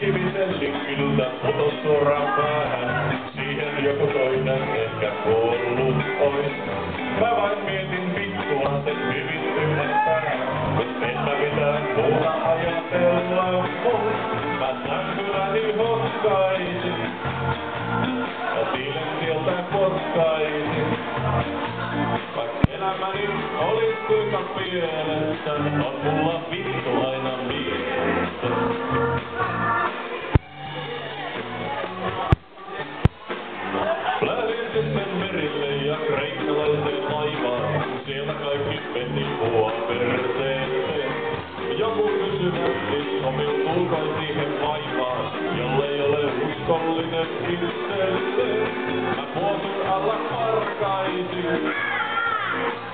Kivitellin kyllä putos suoraan päähän. Siihen joku toinen ehkä kuollut ois. Mä vain mietin vittua sen hyvin ymmärtää. Kun en mä mitään muuta ajatella mun. Mä näkyläni hoskaisin. Ja tiilen sieltä potkaisin. Vaik elämäni olis kuinka pielessä. On mulla vittu aina mielessä. Lähdin sitten merille ja kreikkalaiseen laivaan. Siellä kaikki meni mua perseeseen. Joku kysyi, sopiutuuko siihen vaivaan, jollei ole uskollinen itselleen. Mä vuosin alla karkaisin,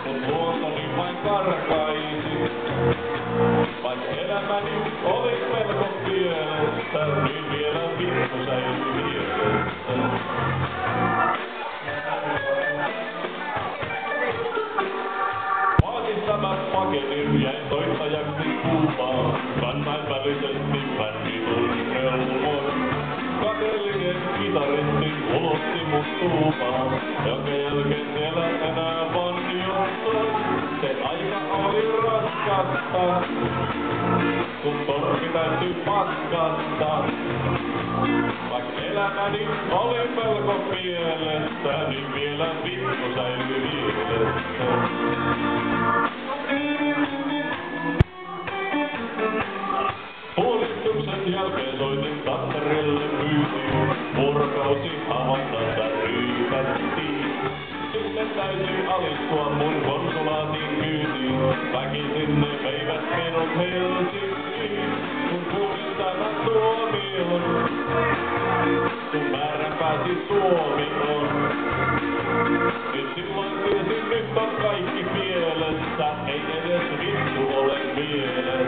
mut luontoni vain karkaisin. Vaik elämäni olis melko pielessä, niin vielä vittu säilyi mielessä. Vaatittamat paketin jäin soittajaksi Kuubaan. Kansainvälisesti bänditunnelmoin. Kateellinen kitaristi ulotti mut tuubaan, jonka jälkeen siellä enää vaan jossain. Se aika oli raskasta, kun torvi täytyi paskasta. Vaik elämäni oli melko pielessä, niin vielä vittu säilyi mielessä. Puolistuksen jälkeen soitin Tampereelle myytiin. Vuorokausi Havannassa ryypättiin. Sitten täytyi alistua mun konsulaatin kyytiin. Väkisin ne veivät minut Helsinkiin. Kun kuulin tämän tuomion, kun määränpääsi Suomi on. Nyt silloin tiesin, nyt on kaikki pielessä. Ei edes vittu ole mielessä.